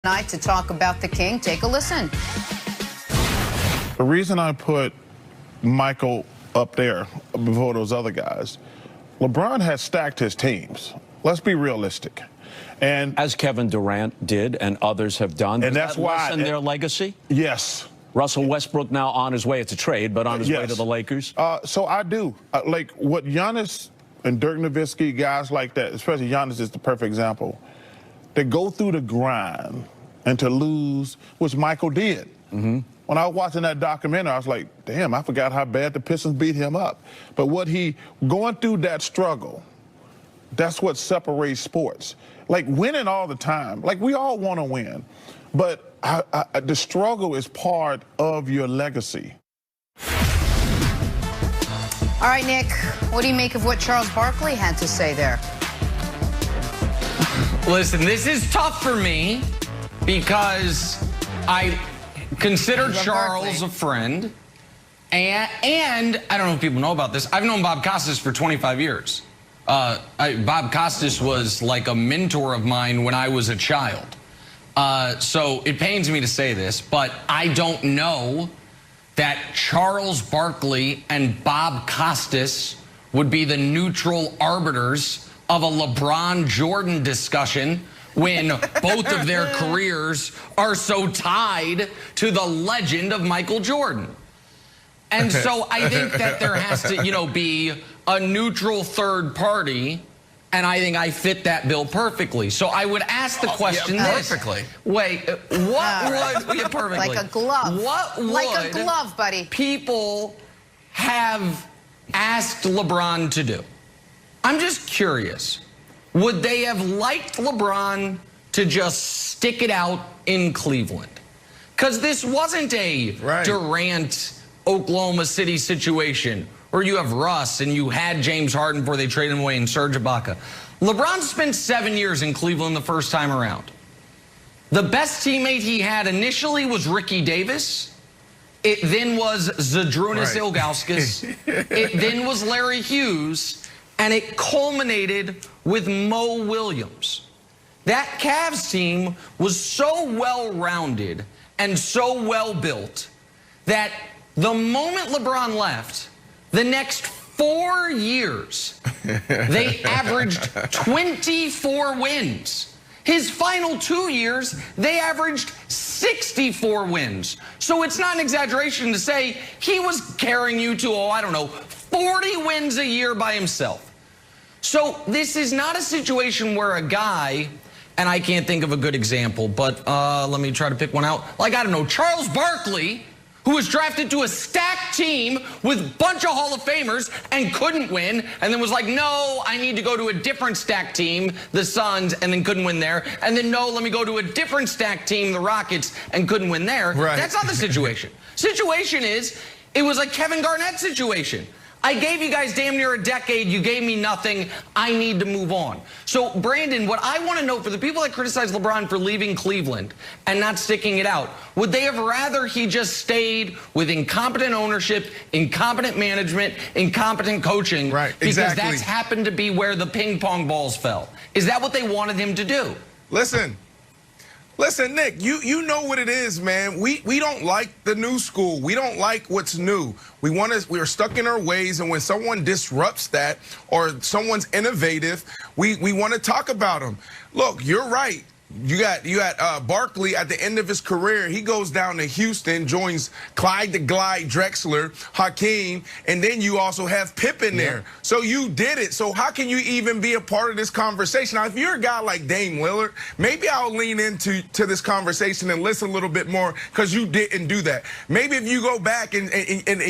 Tonight to talk about the King. Take a listen. The reason I put Michael up there before those other guys, LeBron has stacked his teams. Let's be realistic. And as Kevin Durant did and others have done. And that's why lessen their legacy? Yes. Russell Westbrook now on his way. It's a trade, but on his way to the Lakers. So I do. Like what Giannis and Dirk Nowitzki, guys like that, especially Giannis is the perfect example. They go through the grind and to lose, which Michael did. When I was watching that documentary, I was like, damn, I forgot how bad the Pistons beat him up. But going through that struggle, that's what separates sports. Like winning all the time, like we all want to win, but the struggle is part of your legacy. All right, Nick, what do you make of what Charles Barkley had to say there? Listen, this is tough for me because I consider Charles a friend, and I don't know if people know about this. I've known Bob Costas for 25 years. Bob Costas was like a mentor of mine when I was a child. So it pains me to say this, but I don't know that Charles Barkley and Bob Costas would be the neutral arbiters of a LeBron Jordan discussion when both of their careers are so tied to the legend of Michael Jordan. And so I think that there has to, be a neutral third party, and I think I fit that bill perfectly. So I would ask the question perfectly. Wait, what would perfectly? Like a glove. What would like a glove, buddy. People have asked LeBron to do? I'm just curious. Would they have liked LeBron to just stick it out in Cleveland? Because this wasn't a Durant, Oklahoma City situation where you have Russ and you had James Harden before they traded him away and Serge Ibaka. LeBron spent 7 years in Cleveland the first time around. The best teammate he had initially was Ricky Davis. It then was Zydrunas Ilgauskas. It then was Larry Hughes. And it culminated with Mo Williams. That Cavs team was so well-rounded and so well-built that the moment LeBron left, the next 4 years, they averaged 24 wins. His final 2 years, they averaged 64 wins. So it's not an exaggeration to say he was carrying you to, 40 wins a year by himself. So this is not a situation where a guy, and I can't think of a good example, but let me try to pick one out. Like, Charles Barkley, who was drafted to a stacked team with a bunch of Hall of Famers and couldn't win, and then was like, no, I need to go to a different stacked team, the Suns, and then couldn't win there. And then, no, let me go to a different stacked team, the Rockets, and couldn't win there. That's not the situation. Situation is, it was a Kevin Garnett situation. I gave you guys damn near a decade. You gave me nothing. I need to move on. So, Brandon, what I want to know for the people that criticize LeBron for leaving Cleveland and not sticking it out, would they have rather he just stayed with incompetent ownership, incompetent management, incompetent coaching? Right, because exactly. that's happened to be where the ping pong balls fell. Is that what they wanted him to do? Listen, Nick, you know what it is, man. We don't like the new school. We don't like what's new. We are stuck in our ways, and when someone disrupts that or someone's innovative, we want to talk about them. Look, you're right. You got Barkley at the end of his career. He goes down to Houston, joins Clyde the Glide Drexler, Hakeem, and then you also have Pippen there. So you did it. So how can you even be a part of this conversation? Now, if you're a guy like Dame Lillard, maybe I'll lean into this conversation and listen a little bit more because you didn't do that. Maybe if you go back and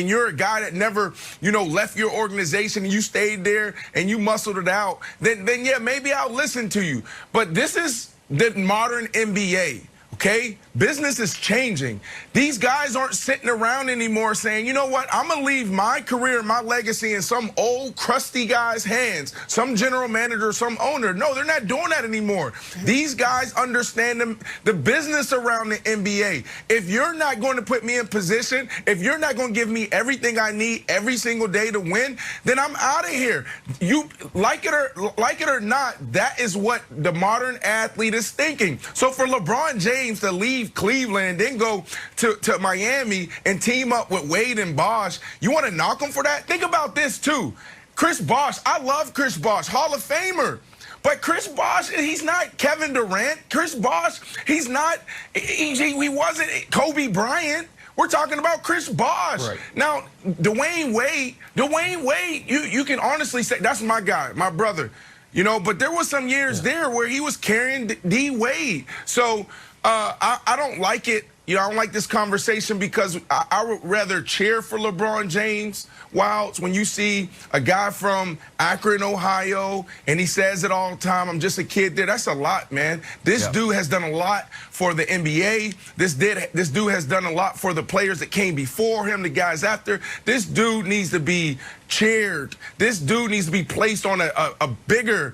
you're a guy that never, left your organization and you stayed there and you muscled it out, then yeah, maybe I'll listen to you. But this is the modern NBA. okay? Business is changing. These guys aren't sitting around anymore saying, you know what, I'm going to leave my career, my legacy in some old crusty guy's hands, some general manager, some owner. No, they're not doing that anymore. These guys understand the business around the NBA. If you're not going to put me in position, if you're not going to give me everything I need every single day to win, then I'm out of here. You like it or not, that is what the modern athlete is thinking. So for LeBron James to leave Cleveland and then go to Miami and team up with Wade and Bosh, you want to knock him for that? Think about this too. Chris Bosh, I love Chris Bosh, Hall of Famer. But Chris Bosh, he's not Kevin Durant. Chris Bosh, he's not, he wasn't Kobe Bryant. We're talking about Chris Bosh. Right. Now, Dwayne Wade, you can honestly say, that's my guy, my brother. You know, but there was some years there where he was carrying D Wade. So I don't like it. You know, I don't like this conversation because I would rather cheer for LeBron James. While when you see a guy from Akron, Ohio, and he says it all the time, I'm just a kid there, that's a lot, man. This dude has done a lot for the NBA. This dude has done a lot for the players that came before him, the guys after. This dude needs to be cheered. This dude needs to be placed on a bigger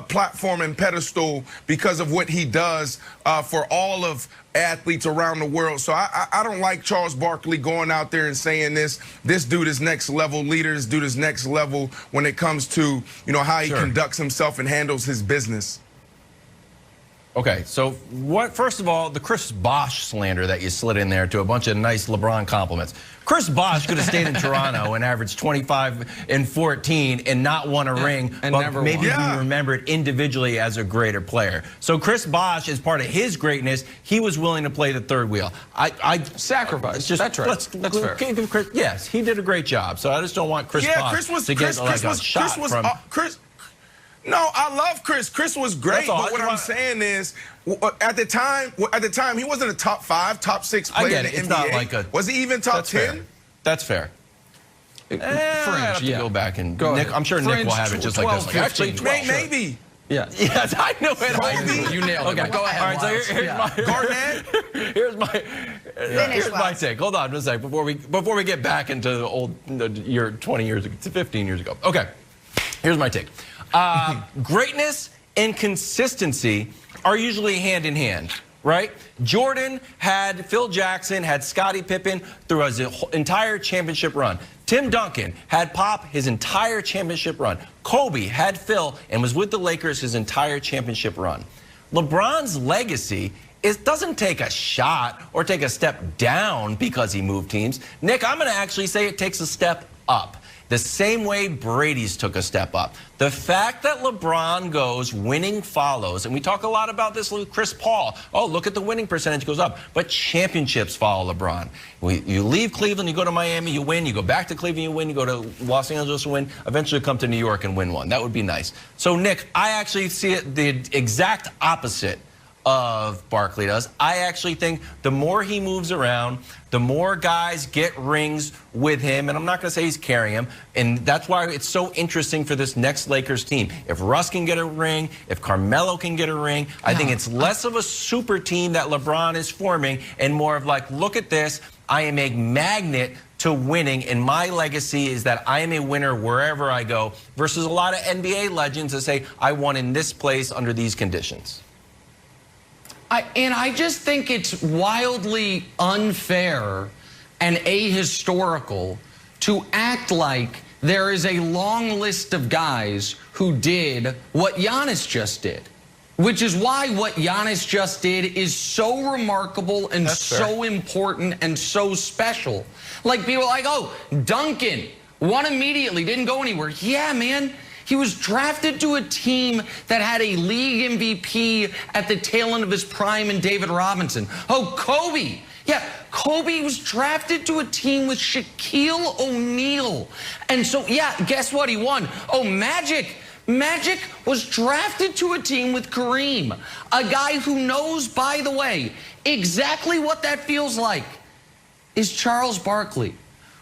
platform and pedestal because of what he does for all of athletes around the world. So I don't like Charles Barkley going out there and saying this dude is next level leader, this dude is next level when it comes to, you know, how he conducts himself and handles his business. Okay, so first of all, the Chris Bosh slander that you slid in there to a bunch of nice LeBron compliments. Chris Bosh could have stayed in Toronto and averaged 25 and 14 and not won a ring, and but maybe be remembered individually as a greater player. So Chris Bosh, as part of his greatness, he was willing to play the third wheel. I sacrifice. That's right. That's fair. Chris, yes, he did a great job. So I just don't want Chris Bosh to get a shot from Chris. No, I love Chris. Chris was great, but what I'm saying is, at the time, he wasn't a top 5, top 6 player in the NBA. It's not like was he even top 10? That's fair. Fringe, I have to go back and Nick, I'm sure Nick will have it just 12, like this. Like, actually, 12, maybe. Yeah. Yes, I know it. You nailed it. Okay, go ahead. All right, so here's my Garnett. Here's my take. Hold on just a sec before we get back into the old 20 years ago, 15 years ago. Okay, here's my take. Greatness and consistency are usually hand in hand, right? Jordan had Phil Jackson, had Scottie Pippen through his entire championship run. Tim Duncan had Pop his entire championship run. Kobe had Phil and was with the Lakers his entire championship run. LeBron's legacy doesn't take a shot or take a step down because he moved teams. Nick, I'm going to actually say it takes a step up. The same way Brady's took a step up. The fact that LeBron goes, winning follows, and we talk a lot about this with Chris Paul. Oh, look at the winning percentage goes up. But championships follow LeBron. You leave Cleveland, you go to Miami, you win. You go back to Cleveland, you win. You go to Los Angeles, you win. Eventually come to New York and win one. That would be nice. So, Nick, I actually see it the exact opposite of Barkley does. I actually think the more he moves around, the more guys get rings with him, and I'm not going to say he's carrying him, and that's why it's so interesting for this next Lakers team. If Russ can get a ring, if Carmelo can get a ring, I think it's less of a super team that LeBron is forming and more of like, look at this, I am a magnet to winning, and my legacy is that I am a winner wherever I go, versus a lot of NBA legends that say, I won in this place under these conditions. I just think it's wildly unfair and ahistorical to act like there is a long list of guys who did what Giannis just did, which is why what Giannis just did is so remarkable and so important and so special. Like, people are like, oh, Duncan won immediately, didn't go anywhere. Yeah, man. He was drafted to a team that had a league MVP at the tail end of his prime in David Robinson. Oh, Kobe. Yeah, Kobe was drafted to a team with Shaquille O'Neal. And so, yeah, guess what? He won. Oh, Magic. Magic was drafted to a team with Kareem, a guy who knows, by the way, exactly what that feels like is Charles Barkley,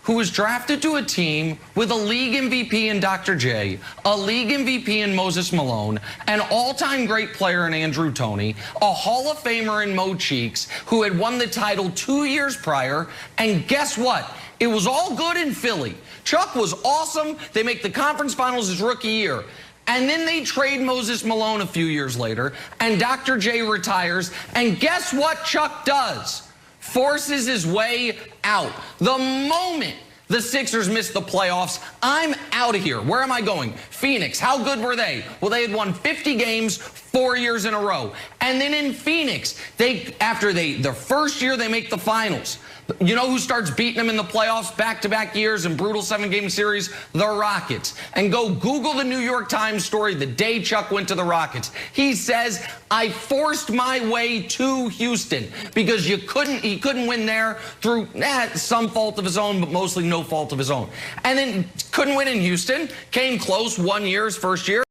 who was drafted to a team with a league MVP in Dr. J, a league MVP in Moses Malone, an all-time great player in Andrew Toney, a Hall of Famer in Mo Cheeks, who had won the title 2 years prior, and guess what? It was all good in Philly. Chuck was awesome. They make the conference finals his rookie year. And then they trade Moses Malone a few years later, and Dr. J retires, and guess what Chuck does? Forces his way out. The moment the Sixers missed the playoffs, I'm out of here. Where am I going? Phoenix. How good were they? Well, they had won 50 games 4 years in a row. And then in Phoenix, the first year they make the finals. You know who starts beating them in the playoffs back-to-back years in brutal 7-game series? The Rockets. And go Google the New York Times story the day Chuck went to the Rockets. He says, I forced my way to Houston because he couldn't win there through some fault of his own, but mostly no fault of his own. And then couldn't win in Houston, came close 1 year, his first year.